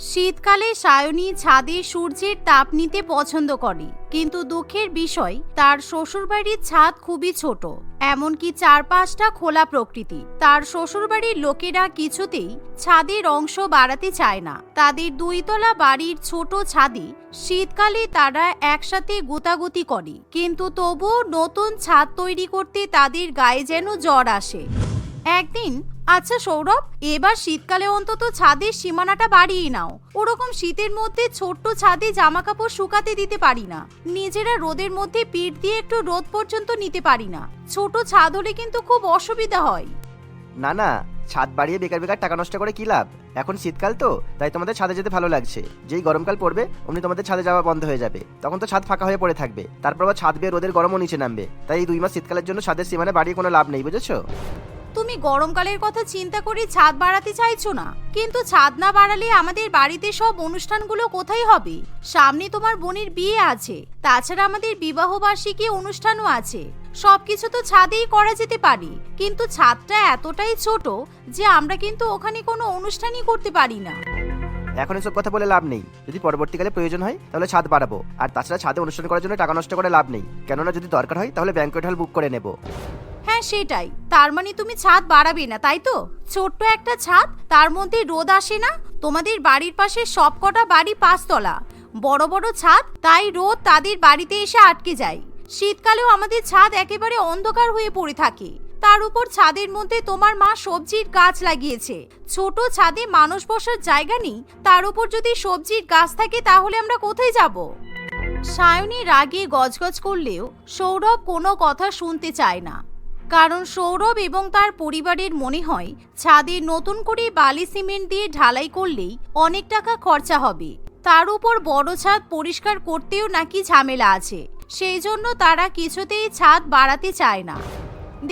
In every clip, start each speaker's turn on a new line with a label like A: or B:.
A: শীতকালে সায়নী ছাদে সূর্যের তাপ নিতে পছন্দ করে, কিন্তু দুঃখের বিষয় তার শ্বশুরবাড়ির ছাদ খুবই ছোট, এমনকি চারপাশটা খোলা প্রকৃতি। তার শ্বশুরবাড়ির লোকেরা কিছুতেই ছাদের অংশ বাড়াতে চায় না। তাদের দুইতলা বাড়ির ছোট ছাদে শীতকালে তারা একসাথে গুতাগুতি করে, কিন্তু তবুও নতুন ছাদ তৈরি করতে তাদের গায়ে যেন জ্বর আসে। একদিন, আচ্ছা সৌরভ, এবার শীতকালে অন্তত ছাদের সীমানাটা বাড়িয়ে নাও। ওরকম শীতের মধ্যে ছোট্ট ছাদে জামা কাপড় শুকাতে দিতে পারি না, নিজেরা রোদের মধ্যে পিঠ দিয়ে একটু রোদ পর্যন্ত নিতে পারি না। ছোট ছাদ হলে কিন্তু খুব অসুবিধা হয়।
B: না না, ছাদ বাড়িয়ে বেকার বেকার টাকা নষ্ট করে কি লাভ? এখন শীতকাল তো, তাই তোমাদের ছাদে যেতে ভালো লাগছে। যেই গরমকাল পড়বে অমনি তোমাদের ছাদে যাওয়া বন্ধ হয়ে যাবে, তখন তো ছাদ ফাঁকা হয়ে পড়ে থাকবে। তারপর আবার ছাদ বেয়ে রোদের গরমও নিচে নামবে। তাই এই 2 মাস শীতকালের জন্য ছাদের সীমানা বাড়িয়ে কোনো লাভ নেই, বুঝেছো?
A: তুমি গরমকালের কথা চিন্তা করে ছাদ বাড়াতে চাইছো না, কিন্তু ছাদ না বাড়ালে আমাদের বাড়িতে সব অনুষ্ঠানগুলো কোথায় হবে? সামনে তোমার বোনের বিয়ে আছে, তাছাড়া আমাদের বিবাহ বার্ষিকী অনুষ্ঠানও আছে। সবকিছু তো ছাদেই করা যেতে পারে, কিন্তু ছাদটা এতটাই ছোট যে আমরা কিন্তু ওখানে কোনো অনুষ্ঠানই করতে পারি না।
B: এখন এসব কথা বলে লাভ নেই। যদি পরবর্তীকালে প্রয়োজন হয় তাহলে ছাদ বাড়াবো। আর তাছাড়া ছাদে অনুষ্ঠান করার জন্য টাকা নষ্ট করে লাভ নেই, কেননা যদি দরকার হয় তাহলে ব্যাংকোয়েট হল বুক করে নেব।
A: হ্যাঁ সেটাই, তার মানে তুমি ছাদ বাড়াবে না, তাই তো? ছোট্ট একটা ছাদ, তার মধ্যে রোদ আসে না। তোমাদের বাড়ির পাশে সবকটা বাড়ি 5 তলা, বড় বড় ছাদ, তাই রোদ তাদের বাড়িতে এসে আটকে যায়। শীতকালেও আমাদের ছাদ একেবারে অন্ধকার হয়ে পড়ে থাকে। তার উপর ছাদের মধ্যে তোমার মা সবজির গাছ লাগিয়েছে। ছোট ছাদে মানুষ বসার জায়গা নেই, তার উপর যদি সবজির গাছ থাকে তাহলে আমরা কোথায় যাব? সায়নী রাগে গজগজ করলেও সৌরভ কোনো কথা শুনতে চায় না, কারণ সৌরভ এবং তার পরিবারের মনে হয় ছাদে নতুন করে বালি সিমেন্ট দিয়ে ঢালাই করলেই অনেক টাকা খরচা হবে। তার উপর বড় ছাদ পরিষ্কার করতেও নাকি ঝামেলা আছে, সেই জন্য তারা কিছুতেই ছাদ বাড়াতে চায় না।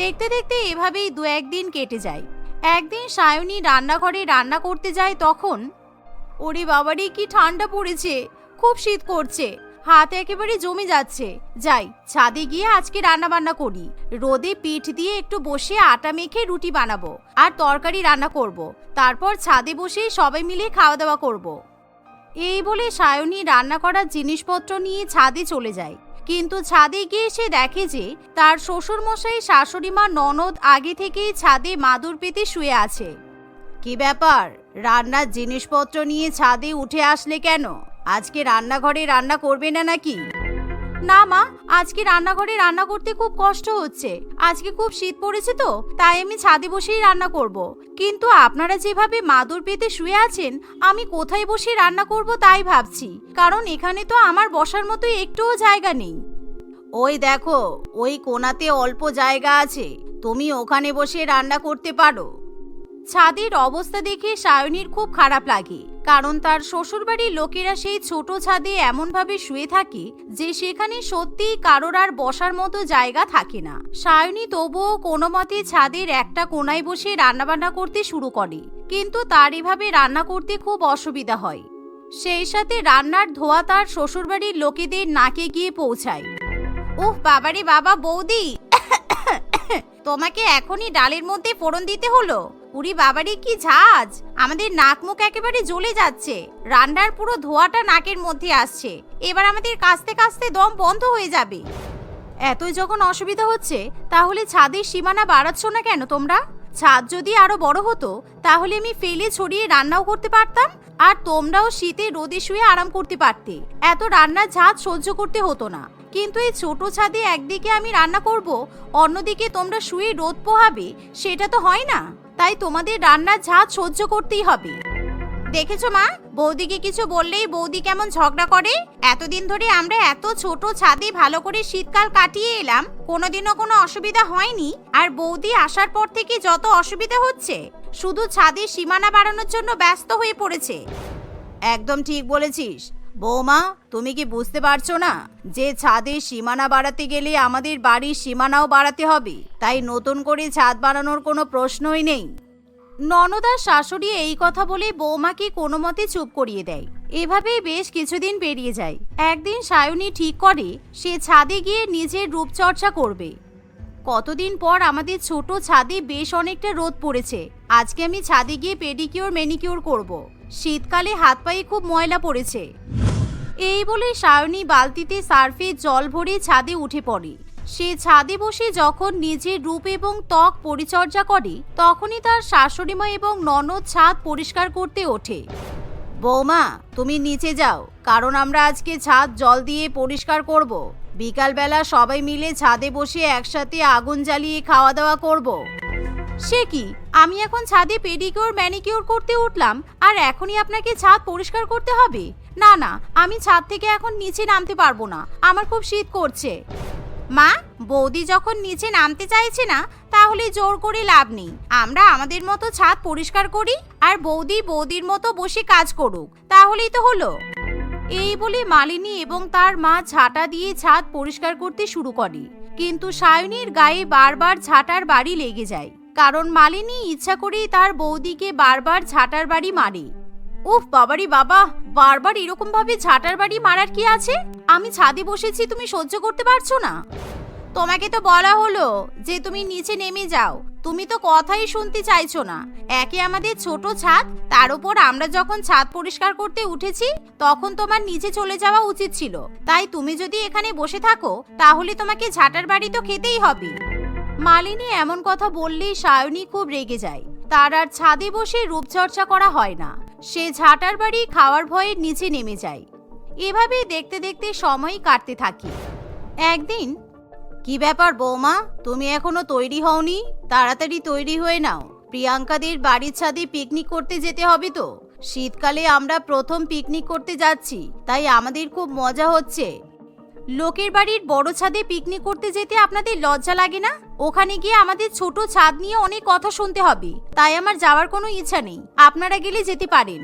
A: দেখতে দেখতে এভাবেই 2-1 দিন কেটে যায়। একদিন সায়নী রান্নাঘরে রান্না করতে যায়, তখন ওরে বাবারে কি ঠান্ডা পড়েছে, খুব শীত করছে, হাত একেবারে জমে যাচ্ছে। যাই ছাদে গিয়ে আজকে রান্না বান্না করি। রোদে পিঠ দিয়ে একটু বসে আটা মেখে রুটি বানাবো আর তরকারি রান্না করব। তারপর ছাদে বসে সবাই মিলে খাওয়া দাওয়া করব। এই বলে সায়নী রান্না করার জিনিসপত্র নিয়ে ছাদে চলে যায়। কিন্তু ছাদে গিয়ে সে দেখে যে তার শ্বশুর মশাই, শাশুড়ি মা, ননদ আগে থেকেই ছাদে মাদুর পেতে শুয়ে আছে। কি ব্যাপার, রান্নার জিনিসপত্র নিয়ে ছাদে উঠে আসলে কেন? আজকে রান্নাঘরে রান্না করবে না নাকি? না মা, আজকে রান্নাঘরে রান্না করতে খুব কষ্ট হচ্ছে। আজকে খুব শীত পড়েছে তো, তাই আমি ছাদে বসেই রান্না করব। কিন্তু আপনারা যেভাবে মাদুর পেতে শুয়ে আছেন, আমি কোথায় বসে রান্না করব তাই ভাবছি, কারণ এখানে তো আমার বসার মতো একটুও জায়গা নেই। ওই দেখো, ওই কোণাতে অল্প জায়গা আছে, তুমি ওখানে বসে রান্না করতে পারো। ছাদের অবস্থা দেখে সায়নীর খুব খারাপ লাগে, কারণ তার শ্বশুরবাড়ির লোকেরা সেই ছোট ছাদে এমনভাবে শুয়ে থাকে যে সেখানে সত্যিই কারোর আর বসার মতো জায়গা থাকে না। সায়নী তবুও কোনো মতে ছাদের একটা কোণায় বসে রান্নাবান্না করতে শুরু করে, কিন্তু তার এভাবে রান্না করতে খুব অসুবিধা হয়। সেই সাথে রান্নার ধোঁয়া তার শ্বশুরবাড়ির লোকেদের নাকে গিয়ে পৌঁছায়। উফ বাবারে বাবা, বৌদি তোমাকে এখনই ডালের মধ্যে ফোড়ন দিতে হলো? উরি বাবারে কি ঝাঁজ, আমাদের নাক মুখ একেবারে জ্বলে যাচ্ছে। রান্নার পুরো ধোঁয়াটা নাকের মধ্যে আসছে, এবার আমাদের কাশতে কাশতে দম বন্ধ হয়ে যাবে। এতই যখন অসুবিধা হচ্ছে, তাহলে ছাদের সীমানা বাড়াচ্ছ না কেন তোমরা? ছাদ যদি আরো বড় হতো তাহলে আমি ফেলে ছড়িয়ে রান্নাও করতে পারতাম, আর তোমরাও শীতে রোদে শুয়ে আরাম করতে পারতে। এত রান্নার ঝাঁজ সহ্য করতে হতো না। কিন্তু এই ছোট ছাদে একদিকে আমি রান্না করব, অন্যদিকে তোমরা শুয়ে রোদ পোহাবে, সেটা তো হয় না। তাই তোমাদের রান্নার ঝাঁজ সহ্য করতেই হবে। দেখেছো মা, বৌদিকে কিছু বললেই বৌদি কেমন ঝগড়া করে। এতদিন ধরে আমরা এত ছোট ছাদে ভালো করে শীতকাল কাটিয়ে এলাম, কোনোদিনও কোনো অসুবিধা হয়নি, আর বৌদি আসার পর থেকে যত অসুবিধা হচ্ছে, শুধু ছাদের সীমানা বাড়ানোর জন্য ব্যস্ত হয়ে পড়েছে। একদম ঠিক বলেছিস বৌমা, তুমি কি বুঝতে পারছো না যে ছাদের সীমানা বাড়াতে গেলে আমাদের বাড়ির সীমানাও বাড়াতে হবে, তাই নতুন করে ছাদ বানানোর কোনো প্রশ্নই নেই। ননদার শাশুড়ি এই কথা বলে বৌমাকে কোনো মতে চুপ করিয়ে দেয়। এভাবেই বেশ কিছুদিন পেরিয়ে যায়। একদিন সায়নী ঠিক করে সে ছাদে গিয়ে নিজের রূপচর্চা করবে। কতদিন পর আমাদের ছোট ছাদে বেশ অনেকটা রোদ পড়েছে, আজকে আমি ছাদে গিয়ে পেডিকিউর ম্যানিকিউর করব। শীতকালে হাত পায়ে খুব ময়লা পড়েছে। এই বলে সায়নী বালতিতে সার্ফে জল ভরে ছাদে উঠে পড়ে। সে ছাদে বসে যখন নিজের রূপ এবং ত্বক পরিচর্যা করে তখনই তার শাশুড়িমা এবং ননদ ছাদ পরিষ্কার করতে ওঠে। বৌমা, তুমি নিচে যাও, কারণ আমরা আজকে ছাদ জল দিয়ে পরিষ্কার করব। বিকালবেলা সবাই মিলে ছাদে বসে একসাথে আগুন জ্বালিয়ে খাওয়া দাওয়া করব। সে কি, আমি এখন ছাদে পেডিকিউর ম্যানিকিউর করতে উঠলাম আর এখনই আপনাকে ছাদ পরিষ্কার করতে হবে? না না, আমি ছাদ থেকে এখন নিচে নামতে পারবো না, আমার খুব শীত করছে। মা, বৌদি যখন নিচে নামতে চাইছে না তাহলে জোর করে লাভ নেই। আমরা আমাদের মতো ছাদ পরিষ্কার করি আর বৌদি বৌদির মতো বসে কাজ করুক, তাহলেই তো হলো। এই বলে মালিনী এবং তার মা ঝাঁটা দিয়ে ছাদ পরিষ্কার করতে শুরু করে। কিন্তু সায়নীর গায়ে বারবার ঝাঁটার বাড়ি লেগে যায়, কারণ মালিনী ইচ্ছা করেই তার বৌদিকে বারবার ঝাঁটার বাড়ি মারে। উফ বাবারি বাবা, বারবার এরকম ভাবে ঝাঁটার বাড়ি মারার কি আছে? আমি ছাদে বসেছি, তুমি সহ্য করতে পারছো না? তোমাকে তো বলা হলো যে তুমি নিচে নেমে যাও, তুমি তো কথাই শুনতে চাইছো না। একে আমাদের ছোট ছাদ, তার উপর আমরা যখন ছাদ পরিষ্কার করতে উঠেছি তখন তোমার নিচে চলে যাওয়া উচিত ছিল। তাই তুমি যদি এখানে বসে থাকো তাহলে তোমাকে ঝাঁটার বাড়ি তো খেতেই হবে। মালিনী এমন কথা বললেই সায়নী খুব রেগে যায়। তার আর ছাদে বসে রূপচর্চা করা হয় না। সে ঝাঁটার বাড়ি খাওয়ার ভয়ে নিচে নেমে যায়। এভাবেই দেখতে দেখতে সময় কাটতে থাকে। একদিন, কি ব্যাপার বৌমা, তুমি এখনো তৈরি হওনি? তাড়াতাড়ি তৈরি হয়ে নাও, প্রিয়াঙ্কাদের বাড়ির ছাদে পিকনিক করতে যেতে হবে তো। শীতকালে আমরা প্রথম পিকনিক করতে যাচ্ছি, তাই আমাদের খুব মজা হচ্ছে। লোকের বাড়ির বড় ছাদে পিকনিক করতে যেতে আপনাদের লজ্জা লাগে না? ওখানে গিয়ে আমাদের ছোট ছাদ নিয়ে অনেক কথা শুনতে হবে, তাই আমার যাওয়ার কোনো ইচ্ছা নেই। আপনারা গেলে যেতে পারেন।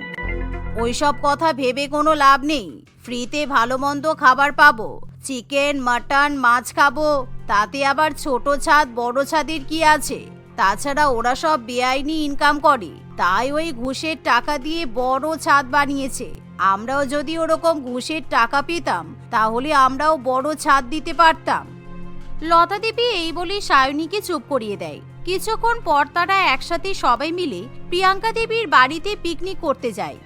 A: ওইসব কথা ভেবে কোনো লাভ নেই। ফ্রিতে ভালো মন্দ খাবার পাবো, চিকেন, মাটন, মাছ খাবো, তাতে আবার ছোট ছাদ বড় ছাদের কি আছে? তাছাড়া ওরা সব বেআইনি ইনকাম করে, তাই ওই ঘুষের টাকা দিয়ে বড় ছাদ বানিয়েছে। আমরাও যদি ওরকম ঘুষের টাকা পেতাম তাহলে আমরাও বড় ছাদ দিতে পারতাম। লতা দেবী এই বলে সায়নীকে চুপ করিয়ে দেয়। কিছুক্ষণ পর তারা একসাথে সবাই মিলে প্রিয়াঙ্কা দেবীর বাড়িতে পিকনিক করতে যায়।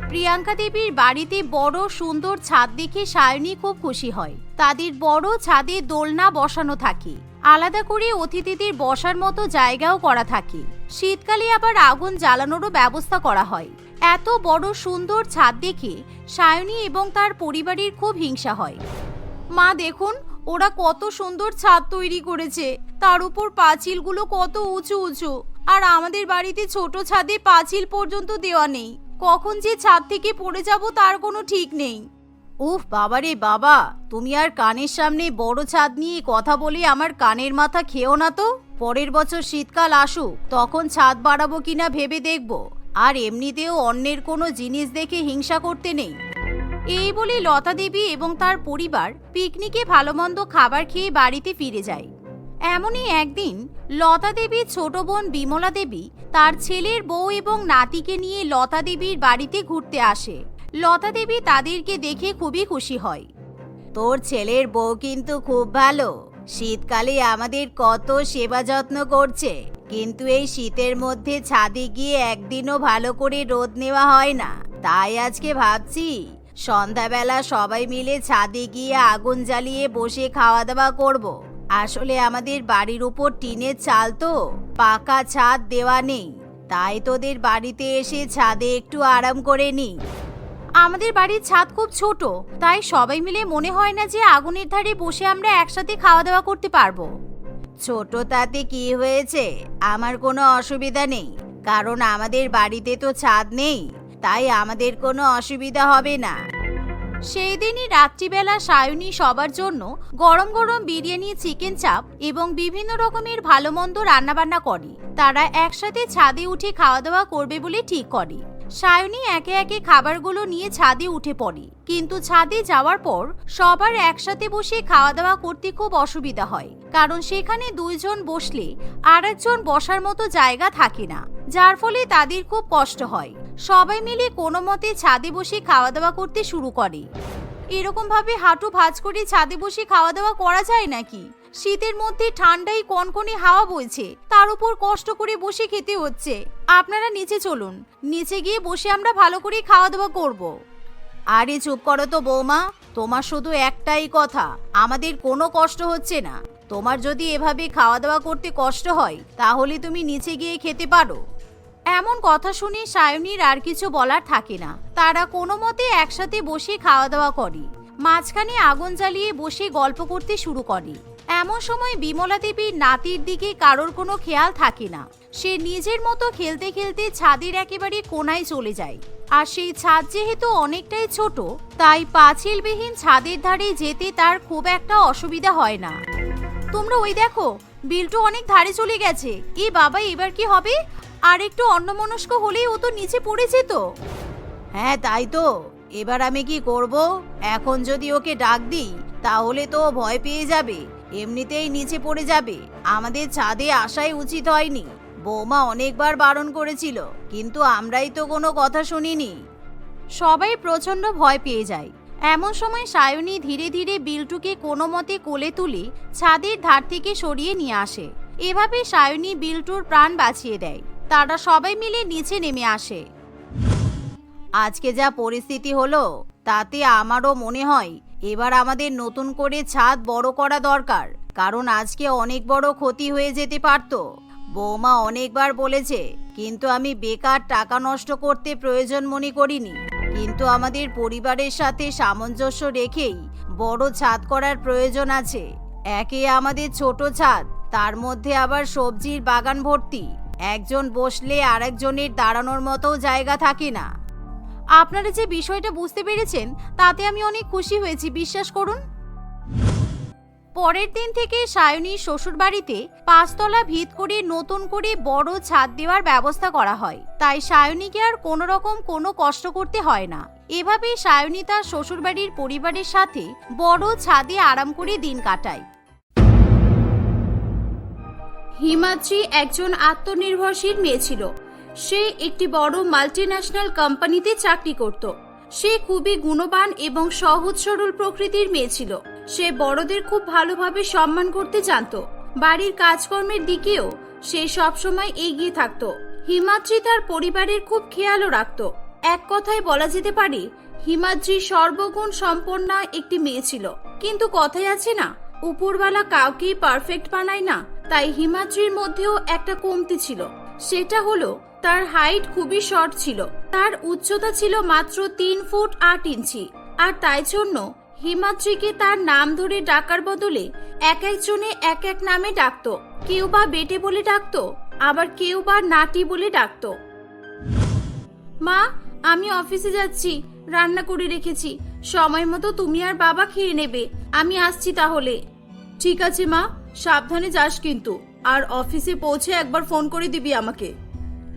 A: প্রিয়াঙ্কা দেবীর বাড়িতে বড় সুন্দর ছাদ দেখে সায়নী খুব খুশি হয়। তাদের বড় ছাদে দোলনা বসানো থাকে, আলাদা করে অতিথিদের বসার মতো জায়গাও করা থাকে। শীতকালে আবার আগুন জ্বালানোরও ব্যবস্থা করা হয়। এত বড় সুন্দর ছাদ দেখে সায়নী এবং তার পরিবারের খুব হিংসা হয়। মা দেখুন, ওরা কত সুন্দর ছাদ তৈরি করেছে, তার উপর পাঁচিলগুলো কত উঁচু উঁচু, আর আমাদের বাড়িতে ছোট ছাদে পাঁচিল পর্যন্ত দেওয়া নেই। কখন যে ছাদ থেকে পড়ে যাব তার কোনো ঠিক নেই। উফ বাবারে বাবা, তুমি আর কানের সামনে বড় ছাদ নিয়ে কথা বলে আমার কানের মাথা খেও না তো। পরের বছর শীতকাল আসুক, তখন ছাদ বাড়াবো কিনা ভেবে দেখব। আর এমনিতেও অন্যের কোনো জিনিস দেখে হিংসা করতে নেই। এই বলে লতা দেবী এবং তার পরিবার পিকনিকে ভালো মন্দ খাবার খেয়ে বাড়িতে ফিরে যায়। এমনই একদিন লতা দেবীর ছোট বোন বিমলা দেবী তার ছেলের বউ এবং নাতিকে নিয়ে লতা দেবীর বাড়িতে ঘুরতে আসে। লতা দেবী তাদেরকে দেখে খুবই খুশি হয়। তোর ছেলের বউ কিন্তু খুব ভালো, শীতকালে আমাদের কত সেবা যত্ন করছে, কিন্তু এই শীতের মধ্যে ছাদে গিয়ে একদিনও ভালো করে রোদ নেওয়া হয় না। তাই আজকে ভাবছি সন্ধ্যাবেলা সবাই মিলে ছাদে গিয়ে আগুন জ্বালিয়ে বসে খাওয়া দাওয়া করব। আসলে আমাদের বাড়ির উপর টিনের চাল তো, পাকা ছাদ দেওয়া নেই, তাই তোদের বাড়িতে এসে ছাদে একটু আরাম করে নি। আমাদের বাড়ির ছাদ খুব ছোট, তাই সবাই মিলে মনে হয় না যে আগুনের ধারে বসে আমরা একসাথে খাওয়া দাওয়া করতে পারবো। ছোট তাতে কি হয়েছে, আমার কোনো অসুবিধা নেই, কারণ আমাদের বাড়িতে তো ছাদ নেই, তাই আমাদের কোনো অসুবিধা হবে না। সেই দিনই রাত্রিবেলা সায়নী সবার জন্য গরম গরম বিরিয়ানি, চিকেন চাপ এবং বিভিন্ন রকমের ভালো মন্দ রান্নাবান্না করে। তারা একসাথে ছাদে উঠে খাওয়া দাওয়া করবে বলে ঠিক করে। সায়নী একে একে খাবারগুলো নিয়ে ছাদে উঠে পড়ে, কিন্তু ছাদে যাওয়ার পর সবার একসাথে বসে খাওয়া দাওয়া করতে খুব অসুবিধা হয়, কারণ সেখানে দুইজন বসলে আর একজন বসার মতো জায়গা থাকে না, যার ফলে তাদের খুব কষ্ট হয়। সবাই মিলে কোনো মতে ছাদে বসে খাওয়া দাওয়া করতে শুরু করে। এরকম ভাবে হাঁটু ভাঁজ করে ছাদে বসে খাওয়া দাওয়া করা যায় নাকি? শীতের মধ্যে ঠান্ডায় কনকনে হাওয়া বইছে, তার উপর কষ্ট করে বসে খেতে হচ্ছে। আপনারা নিচে চলুন, নিচে গিয়ে বসে আমরা ভালো করে খাওয়া দাওয়া করব। আরে চুপ করো তো বৌমা, তোমার শুধু একটাই কথা, আমাদের কোনো কষ্ট হচ্ছে না। তোমার যদি এভাবে খাওয়া দাওয়া করতে কষ্ট হয় তাহলে তুমি নিচে গিয়ে খেতে পারো। এমন কথা শুনে সায়নীর আর কিছু বলার থাকে না। তারা কোনো মতে একসাথে বসে খাওয়া দাওয়া করে, মাঝখানে আগুন জ্বালিয়ে বসে গল্প করতে শুরু করে। এমন সময় বিমলা দেবীর নাতির দিকে কারোর কোনো খেয়াল থাকে না। সে নিজের মতো খেলতে খেলতে ছাদের একেবারে কোনায় চলে যায়। আর সেই ছাদ যেহেতু অনেকটাই ছোট, তাই পাঁচিলবিহীন ছাদের ধারে যেতে তার খুব একটা অসুবিধা হয় না। তোমরা ওই দেখো, বিল্টু অনেক ধারে চলে গেছে। এ বাবা, এবার কি হবে? আর একটু অন্যমনস্ক হলেই ও তো নিচে পড়ে যেত। হ্যাঁ তাই তো, এবার আমি কি করব? এখন যদি ওকে ডাক দিই তাহলে তো ভয় পেয়ে যাবে, এমনিতেই নিচে পড়ে যাবে। আমাদের ছাদে আসাই উচিত হয়নি। বৌমা অনেকবার বারণ করেছিল, কিন্তু আমরাই তো কোনো কথা শুনিনি। সবাই প্রচন্ড ভয় পেয়ে যায়। এমন সময় সায়নী ধীরে ধীরে বিল্টুকে কোনো মতে কোলে তুলে ছাদের ধার থেকে সরিয়ে নিয়ে আসে। এভাবে সায়নী বিল্টুর প্রাণ বাঁচিয়ে দেয়। তারা সবাই মিলে নিচে নেমে আসে। আজকে যা পরিস্থিতি হলো তাতে আমারও মনে হয় এবার আমাদের নতুন করে ছাদ বড় করা দরকার, কারণ আজকে অনেক বড় ক্ষতি হয়ে যেতে পারত। বৌমা অনেকবার বলেছে, কিন্তু আমি বেকার টাকা নষ্ট করতে প্রয়োজন মনে করিনি। কিন্তু আমাদের পরিবারের সাথে সামঞ্জস্য রেখেই বড় ছাদ করার প্রয়োজন আছে। একে আমাদের ছোট ছাদ, তার মধ্যে আবার সবজির বাগান ভর্তি। একজন বসলে আরেকজনের দাঁড়ানোর মতো জায়গা থাকে না। আপনারা যে বিষয়টা বুঝতে পেরেছেন তাতে আমি অনেক খুশি হয়েছি, বিশ্বাস করুন। পরের দিন থেকে সায়নীর শ্বশুরবাড়িতে 5 তলা ভিত করে নতুন করে বড় ছাদ দেওয়ার ব্যবস্থা করা হয়। তাই সায়নীকে আর কোনো রকম কোনো কষ্ট করতে হয় না। এভাবে সায়নী তার শ্বশুরবাড়ির পরিবারের সাথে বড় ছাদে আরাম করে দিন কাটায়। হিমাদ্রি একজন আত্মনির্ভরশীল মেয়ে ছিল। সে একটি বড় মাল্টিন্যাশনাল কোম্পানিতে চাকরি করত। সে খুবই গুণবান এবং সহজ সরল প্রকৃতির মেয়ে ছিল। সে বড়দের খুব ভালোভাবে সম্মান করতে জানতো। বাড়ির কাজকর্মের দিকেও সে সবসময় এগিয়ে থাকতো। হিমাদ্রি তার পরিবারের খুব খেয়ালও রাখতো। এক কথায় বলা যেতে পারে হিমাদ্রি সর্বগুণ সম্পন্ন একটি মেয়ে ছিল। কিন্তু কথায় আছে না, উপরওয়ালা কাউকেই পারফেক্ট বানায় না। তাই হিমাদ্রির মধ্যেও একটা কমতি ছিল। সেটা হলো তার হাইট খুবই শর্ট ছিল। তার উচ্চতা ছিল মাত্র 3 ফুট 8 ইঞ্চি। আর তাই জন্য হিমাদ্রিকে তার নাম ধরে ডাকার বদলে এক একজনে এক এক নামে ডাকতো। কেউ বা বেটে বলে ডাকতো, আবার কেউ বা নাটি বলে ডাকতো। মা, আমি অফিসে যাচ্ছি, রান্না করে রেখেছি। সময় মতো তুমি আর বাবা খেয়ে নেবে। আমি আসছি তাহলে। ঠিক আছে মা, সাবধানে যাস কিন্তু। আর অফিসে পৌঁছে একবার ফোন করে দিবি আমাকে।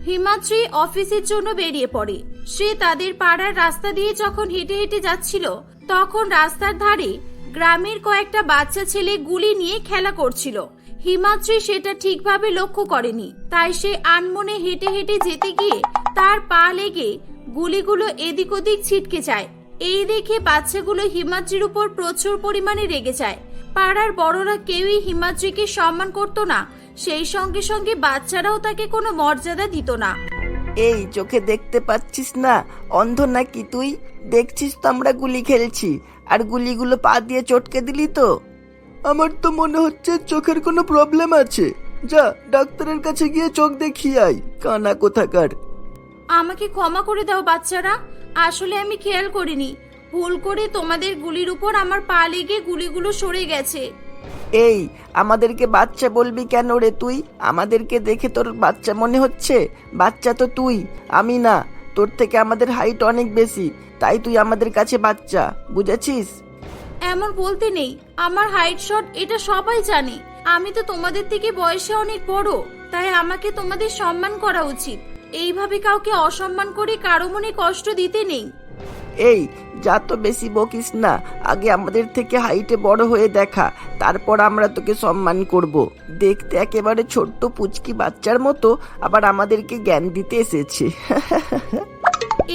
A: হিমাদ্রি অফিসের জন্য বেরিয়ে পড়ে। সে তাদের পাড়ার রাস্তা দিয়ে যখন হেঁটে হেঁটে যাচ্ছিল, তখন রাস্তার ধারে গ্রামের কয়েকটা বাচ্চা ছেলে গুলি নিয়ে খেলা করছিল। হিমাদ্রি সেটা ঠিকভাবে লক্ষ্য করেনি। তাই সে আনমনে হেঁটে হেঁটে যেতে গিয়ে তার পা লেগে গুলিগুলো এদিক ওদিক ছিটকে যায়। এই দেখে বাচ্চাগুলো হিমাদ্রির উপর প্রচুর পরিমাণে রেগে যায়। পাড়ার বড়রা কেউই হিমাদ্রিকে সম্মান করত না। সেই সঙ্গে সঙ্গে বাচ্চারাও তাকে কোনো মর্যাদা দিত না।
C: এই চোখে দেখতে পাচ্ছিস না? অন্ধ নাকি তুই? দেখছিস তো আমরা গুলি খেলছি, আর গুলিগুলো পা দিয়ে চটকে দিলি তো।
D: আমার তো মনে হচ্ছে চোখের কোনো প্রবলেম আছে। যা ডাক্তারের কাছে গিয়ে চোখ দেখিয়ে আয়, কানা কোথাকার।
A: আমাকে ক্ষমা করে দাও বাচ্চারা, আসলে আমি খেয়াল করিনি। ভুল করে তোমাদের গুলির উপর আমার পা লেগে গুলিগুলো সরে গেছে।
C: এই, আমাদেরকে বাচ্চা বলবি কেন রে তুই? আমাদেরকে দেখে তোর বাচ্চা মনে হচ্ছে? বাচ্চা তো তুই, আমি না। তোর থেকে আমাদের হাইট অনেক বেশি, তাই তুই আমাদের কাছে বাচ্চা, বুঝেছিস?
A: এমন বলতে নেই, আমার হাইট শর্ট এটা সবাই জানে। আমি তো তোমাদের থেকে বয়সে অনেক বড়, তাই আমাকে তোমাদের সম্মান করা উচিত। এইভাবে কাউকে অসম্মান করে কারো মনে কষ্ট দিতে নেই।
C: এই, যা তো বেশি বকিস না। আগে আমাদের থেকে হাইটে বড় হয়ে দেখা, তারপর আমরা তোকে সম্মান করব। দেখতে একেবারে ছোট্ট পুচকি বাচ্চার মতো, আবার আমাদেরকে জ্ঞান দিতে এসেছে।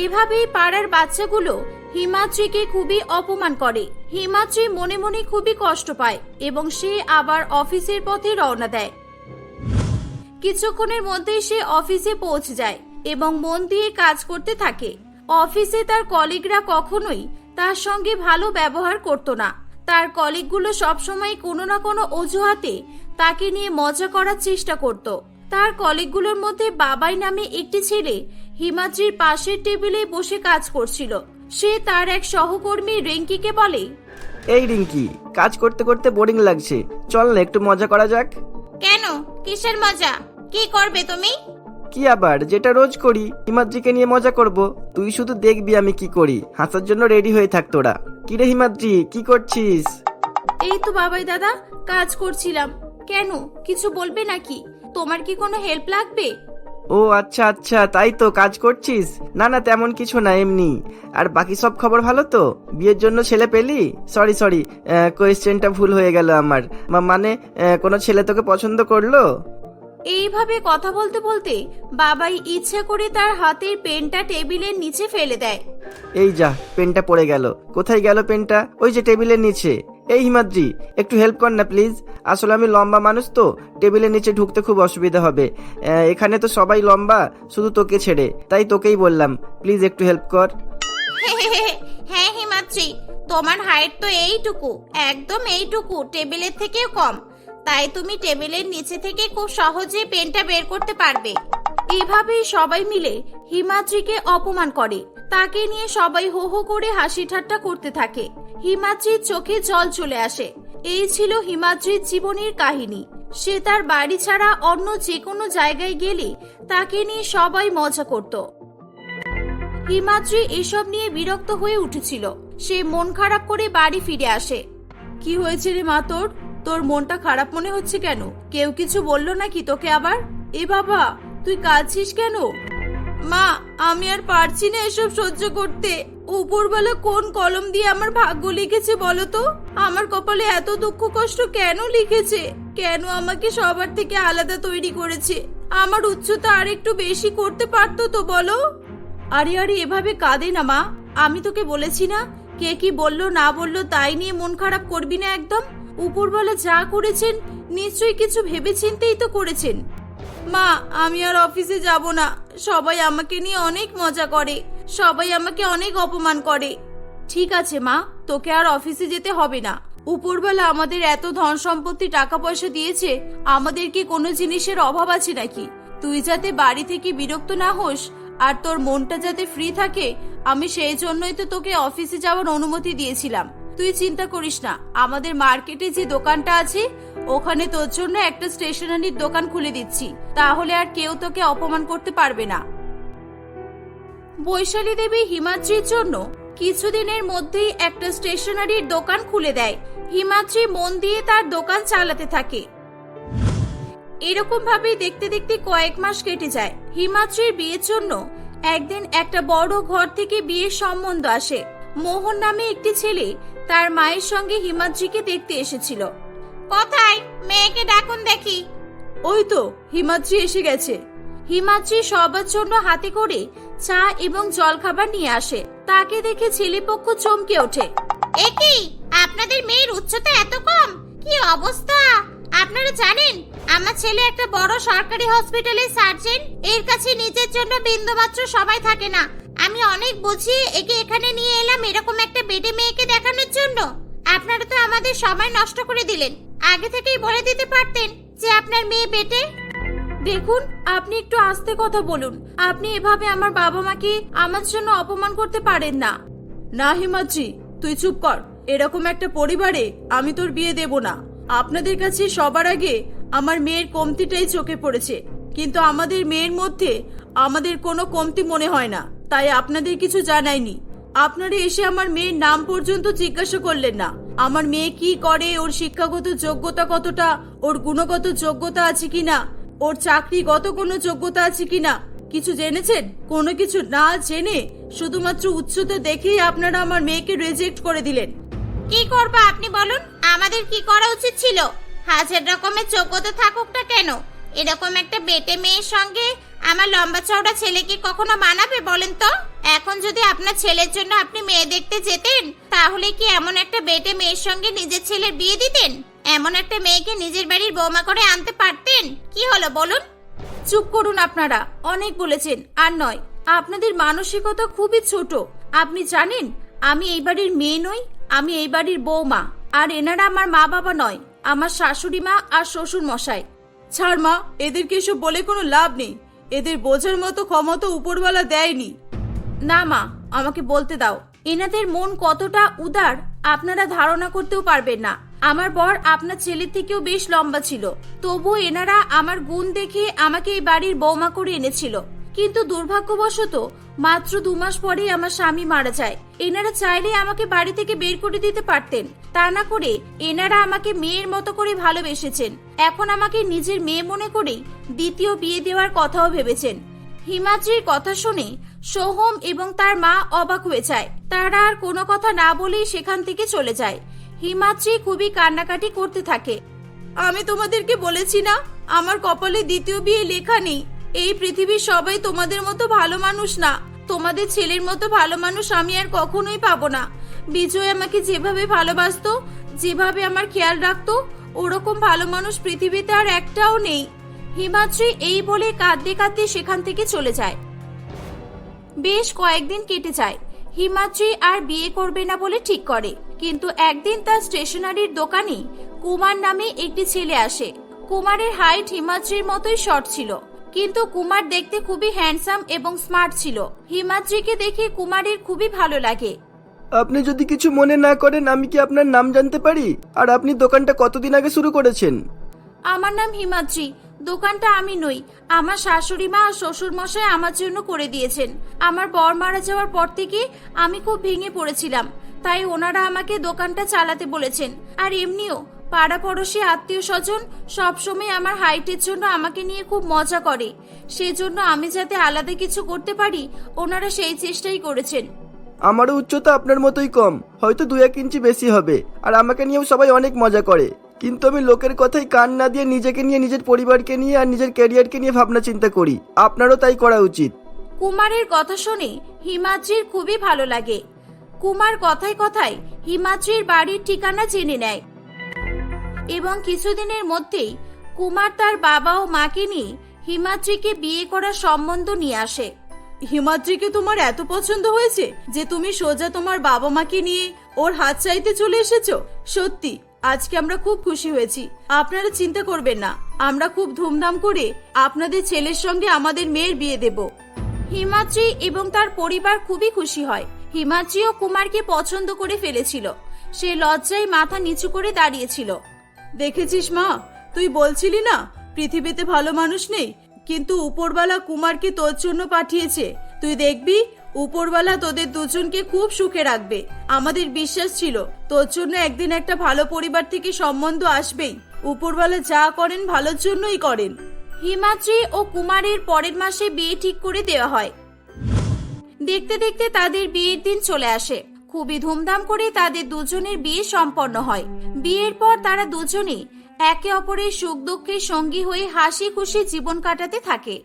A: এভাবেই পাড়ার বাচ্চাগুলো হিমাদ্রিকে খুবই অপমান করে। হিমাদ্রি মনে মনে খুবই কষ্ট পায় এবং সে আবার অফিসের পথে রওনা দেয়। কিছুক্ষণের মধ্যেই সে অফিসে পৌঁছে যায় এবং মন দিয়ে কাজ করতে থাকে। অফিসে তার কলিগরা কখনোই তার সঙ্গে ভালো ব্যবহার করত না। তার কলিগগুলো সবসময় কোনো না কোনো অজুহাতে তাকে নিয়ে মজা করার চেষ্টা করত। তার কলিগগুলোর মধ্যে বাবাই নামে একটি ছেলে হিমাদ্রির পাশের টেবিলে বসে কাজ করছিল। সে তার এক সহকর্মী রিঙ্কিকে বলে,
C: এই রিঙ্কি, কাজ করতে করতে বোরিং লাগছে, চল না একটু মজা করা যাক।
A: কেন, কিসের মজা? কি করবে তুমি?
C: কি আবার, যেটা রোজ করি, হিমাদ্রিকে নিয়ে মজা করব। তুই শুধু দেখবি আমি কি করি, হাসার জন্য রেডি হয়ে থাক তোরা। কিরে হিমাদ্রি, কি করছিস?
A: এই তো বাবাই দাদা, কাজ করছিলাম। কেন, কিছু বলবে নাকি? তোমার কি কোনো হেল্প লাগবে?
C: ও আচ্ছা আচ্ছা, তাই তো, কাজ করছিস? না না, তেমন কিছু না, এমনি। আর বাকি সব খবর ভালো তো? বিয়ের জন্য ছেলে পেলি? সরি, কোয়েশ্চেনটা ভুল হয়ে গেল আমার। মানে কোনো ছেলে তোকে পছন্দ করলো?
A: এইভাবে কথা বলতে বলতে বাবাই ইচ্ছা করে তার হাতের পেনটা টেবিলের নিচে ফেলে দেয়।
C: এই যা, পেনটা পড়ে গেল। কোথায় গেল পেনটা? ওই যে টেবিলের নিচে। এই হিমাদ্রি, একটু হেল্প কর না প্লিজ। আসলে আমি লম্বা মানুষ তো, টেবিলের নিচে ঢুকতে খুব অসুবিধা হবে। এখানে তো সবাই লম্বা, শুধু তোকে ছেড়ে, তাই তোকেই বললাম, প্লিজ একটু হেল্প কর।
A: হ্যাঁ হিমাদ্রি, তোমার হাইট তো এইটুকু, একদম এইটুকু, টেবিলের থেকেও কম। তাই তুমি টেবিলের নিচে থেকে খুব সহজে পেনটা বের করতে পারবে। এভাবেই সবাই মিলে হিমাদ্রিকে অপমান করে। তাকে নিয়ে সবাই হো হো করে হাসি ঠাট্টা করতে থাকে। হিমাদ্রির চোখে জল চলে আসে। এই ছিল হিমাদ্রির জীবনের কাহিনী। সে তার বাড়ি ছাড়া অন্য যে কোনো জায়গায় গেলে তাকে নিয়ে সবাই মজা করত। হিমাদ্রি এসব নিয়ে বিরক্ত হয়ে উঠেছিল। সে মন খারাপ করে বাড়ি ফিরে আসে। কি হয়েছে রে মা, তোর মনটা খারাপ মনে হচ্ছে কেন? কেউ কিছু বললো নাকি তোকে আবার? এ বাবা, তুই কাঁদছিস কেন? মা, আমি আর পারছি না এসব সহ্য করতে। উপরবেলা কোন কলম দিয়ে আমার ভাগ্য লিখেছে বলো তো? আমার কপালে এত দুঃখ কষ্ট কেন লিখেছে? কেন আমাকে সবার থেকে আলাদা তৈরি করেছে? আমার উচ্চতা আর একটু বেশি করতে পারতো তো বলো? আরে এভাবে কাঁদে না মা। আমি তোকে বলেছি না, কে কি বললো না বললো তাই নিয়ে মন খারাপ করবি না একদম। উপরবেলা যা করেছেন নিশ্চয়ই কিছু ভেবেচিন্তেই তো করেছেন। মা, আমি আর অফিসে যাব না। সবাই আমাকে নিয়ে অনেক মজা করে, সবাই আমাকে অনেক অপমান করে। ঠিক আছে মা, তোকে আর অফিসে যেতে হবে না। উপরবেলা আমাদের এত ধন সম্পত্তি টাকা পয়সা দিয়েছে, আমাদের কি কোনো জিনিসের অভাব আছে নাকি? তুই যাতে বাড়ি থেকে বিরক্ত না হোস আর তোর মনটা যাতে ফ্রি থাকে, আমি সেই জন্যই তো তোকে অফিসে যাওয়ার অনুমতি দিয়েছিলাম। তুই চিন্তা করিস না, আমাদের মার্কেটে যে দোকানটা আছে ওখানে তোর জন্য একটা স্টেশনারির দোকান খুলে দিচ্ছি, তাহলে আর কেউ তোকে অপমান করতে পারবে না। বৈশালী দেবী হিমাদ্রির জন্য কিছুদিনের মধ্যেই একটা স্টেশনারির দোকান খুলে দেয়। হিমাদ্রি মন দিয়ে তার দোকান চালাতে থাকে। এরকম ভাবে দেখতে দেখতে কয়েক মাস কেটে যায়। হিমাদ্রির বিয়ের জন্য একদিন একটা বড় ঘর থেকে বিয়ের সম্বন্ধ আসে। মোহন নামে একটি ছেলে তার মায়ের সঙ্গে হিমাদ্রিকে দেখতে এসেছিল। কোথায়? মেয়েকে ডাকুন দেখি। ওই তো হিমাদ্রি এসে গেছে। হিমাদ্রি সবার জন্য হাতে করে চা এবং জলখাবার নিয়ে আসে। তাকে দেখে ছেলেপক্ষ চমকে ওঠে। এ কি, আপনাদের মেয়ের উচ্চতা এত কম? কি অবস্থা! আপনারা জানেন আমার ছেলে একটা বড় সরকারি হসপিটালের সার্জন। এর কাছে নিজের জন্য বিন্দুমাত্র সময় থাকে না। আমি অনেক বুঝিয়ে একে এখানে নিয়ে এলাম এরকম একটা বেটে মেয়েকে দেখানোর জন্য। আপনারা তো আমাদের সময় নষ্ট করে দিলেন। আগে থেকেই বলে দিতে পারতেন যে আপনার মেয়ে বেটে। দেখুন, আপনি একটু আস্তে কথা বলুন। আপনি এভাবে আমার বাবা মাকে আমার জন্য অপমান করতে পারেন না। না হিমাদ্রি, তুই চুপ কর। এরকম একটা পরিবারে আমি তোর বিয়ে দেব না। আপনাদের কাছে সবার আগে আমার মেয়ের কমতিটাই চোখে পড়েছে, কিন্তু আমাদের মেয়ের মধ্যে আমাদের কোনো কমতি মনে হয় না, তাই আপনাদের কিছু জানাইনি। আপনারা এসে আমার মেয়ের নাম পর্যন্ত জিজ্ঞাসা করলেন না। আমার মেয়ে কি করে, ওর শিক্ষাগত যোগ্যতা কতটা, ওর গুণগত যোগ্যতা আছে কিনা, ওর চাকরিগত কোনো যোগ্যতা আছে কিনা কিছু জেনেছেন? কোনো কিছু না জেনে শুধুমাত্র উচ্চতা দেখেই আপনারা আমার মেয়েকে রিজেক্ট করে দিলেন। কি করবা আপনি বলুন? আমাদের কি করা উচিত ছিল? হাজার রকমের যোগ্যতা থাকুক না কেন, এরকম একটা বেটে মেয়ের সঙ্গে আমার লম্বা চওড়া ছেলে কি কখনো মানাবে বলেন তো? এখন যদি আপনার ছেলের জন্য আপনি মেয়ে দেখতে যেতেন তাহলে কি এমন একটা বেটে মেয়ের সঙ্গে নিজের ছেলের বিয়ে দিতেন? এমন একটা মেয়েকে নিজের বাড়ির বৌমা করে আনতে পারতেন? কি হলো বলুন? চুপ করুন আপনারা, অনেক বলেছেন, আর নয়। আপনাদের মানসিকতা খুবই ছোট। আপনি জানেন আমি এই বাড়ির মেয়ে নই, আমি এই বাড়ির বৌমা। আর এনারা আমার মা বাবা নয়, আমার শাশুড়ি মা আর শ্বশুর মশাই।
E: ছাড় মা, এদেরকে এসব বলে কোনো লাভ নেই। এদের বোঝার মতো ক্ষমতা উপরওয়ালা দেয়নি।
A: না মা, আমাকে বলতে দাও। এনাদের মন কতটা উদার আপনারা ধারণা করতেও পারবেন না। আমার বর আপনার ছেলের থেকেও বেশ লম্বা ছিল, তবুও এনারা আমার গুণ দেখে আমাকে এই বাড়ির বৌমা করে এনেছিল। কিন্তু দুর্ভাগ্যবশত মাত্র 2 মাস পরেই আমার স্বামী মারা যায়। এনারা চাইলে আমাকে বাড়ি থেকে বের করে দিতে পারতেন, তা না করে এনারা আমাকে মেয়ের মতো করে ভালোবেসেছেন। এখন আমাকে নিজের মেয়ে মনে করেই দ্বিতীয় বিয়ে দেওয়ার কথাও ভেবেছেন। হিমাদ্রির কথা শুনে সোহম এবং তার মা অবাক হয়ে যায়। তারা আর কোনো কথা না বলেই সেখান থেকে চলে যায়। হিমাদ্রি খুবই কান্নাকাটি করতে থাকে।
E: আমি তোমাদেরকে বলেছি না, আমার কপালে দ্বিতীয় বিয়ে লেখা নেই। এই পৃথিবীর সবাই তোমাদের মতো ভালো মানুষ না। তোমাদের ছেলের মতো ভালো মানুষ আমি আর কখনোই পাবো না। বিজয় আমাকে যেভাবে ভালোবাসতো, যেভাবে আমার খেয়াল রাখতো, ওরকম ভালো মানুষ পৃথিবীতে আর একটাও নেই।
A: হিমাদ্রি এই বলে কাঁদতে কাঁদতে সেখান থেকে চলে যায়। বেশ কয়েকদিন কেটে যায়। হিমাদ্রি আর বিয়ে করবে না বলে ঠিক করে। কিন্তু একদিন তার স্টেশনারির দোকানে কুমার নামে একটি ছেলে আসে। কুমারের হাইট হিমাদ্রির মতোই শর্ট ছিল, কিন্তু কুমার দেখতে খুবই হ্যান্ডসাম এবং স্মার্ট ছিল। হিমাদ্রিকে দেখে কুমারের খুবই ভালো লাগে।
D: আপনি যদি কিছু মনে না করেন, আমি কি আপনার নাম জানতে পারি? আর আপনি দোকানটা কতদিন আগে শুরু করেছেন?
A: আমার নাম হিমাদ্রি। দোকানটা আমি নই, আমার শাশুড়ি মা আর শ্বশুর মশাই আমার জন্য করে দিয়েছেন। আমার বর মারা যাওয়ার পর থেকে আমি খুব ভেঙে পড়েছিলাম, তাই ওনারা আমাকে দোকানটা চালাতে বলেছেন। আর এমনিও পাড়া পড়োশি আত্মীয় স্বজন সবসময় আমার হাইটের জন্য আমাকে নিয়ে খুব মজা করে। সেজন্য আমি যাতে আলাদা কিছু করতে পারি, ওনারা সেই চেষ্টাই করেছেন।
D: আমারও উচ্চতা আপনার মতোই কম, হয়তো 2-1 ইঞ্চি বেশি হবে। আর আমাকে নিয়েও সবাই অনেক মজা করে, কিন্তু আমি লোকের কথাই কান না দিয়ে নিজেকে নিয়ে, নিজের পরিবারকে নিয়ে আর নিজের ক্যারিয়ারকে নিয়ে ভাবনা চিন্তা করি। আপনারও তাই করা উচিত।
A: কুমারের কথা শুনে হিমাদ্রির খুবই ভালো লাগে। কুমার কথায় কথায় হিমাদ্রির বাড়ির ঠিকানা জেনে নেয় এবং কিছুদিনের মধ্যেই কুমার তার বাবা ও মাকে নিয়ে হিমাদ্রিকে বিয়ে করার সম্বন্ধ নিয়ে আসে।
E: হিমাদ্রিকে তোমার এত পছন্দ হয়েছে যে তুমি সোজা তোমার বাবা মাকে নিয়ে ওর হাত চাইতে চলে এসেছো? সত্যি আজকে আমরা খুব খুশি হয়েছি। আপনারা চিন্তা করবেন না, আমরা খুব ধুমধাম করে আপনাদের ছেলের সঙ্গে আমাদের মেয়ের বিয়ে দেব।
A: হিমাদ্রি এবং তার পরিবার খুবই খুশি হয়। হিমাদ্রিও কুমারকে পছন্দ করে ফেলেছিল। সে লজ্জায় মাথা নিচু করে দাঁড়িয়েছিল।
E: দেখেছিস মা, তুই বলছিলি না পৃথিবীতে ভালো মানুষ নেই, কিন্তু উপরওয়ালা কুমারকে তোর জন্য পাঠিয়েছে। তুই দেখবি উপরওয়ালা তোদের দুজনকে খুব সুখে রাখবে। আমাদের বিশ্বাস ছিল তোর জন্য একদিন একটা ভালো পরিবার থেকে সম্বন্ধ আসবেই। উপরওয়ালা যা করেন ভালোর জন্যই করেন।
A: হিমাদ্রি ও কুমারের পরের মাসে বিয়ে ঠিক করে দেওয়া হয়। দেখতে দেখতে তাদের বিয়ের দিন চলে আসে। খুবই ধুমধাম করে তাদের দুজনের বিয়ে সম্পন্ন হয়। বিয়ের পর তারা দুজনেই একে অপরের সুখ দুঃখের সঙ্গী হয়ে হাসি খুশি জীবন কাটাতে থাকে।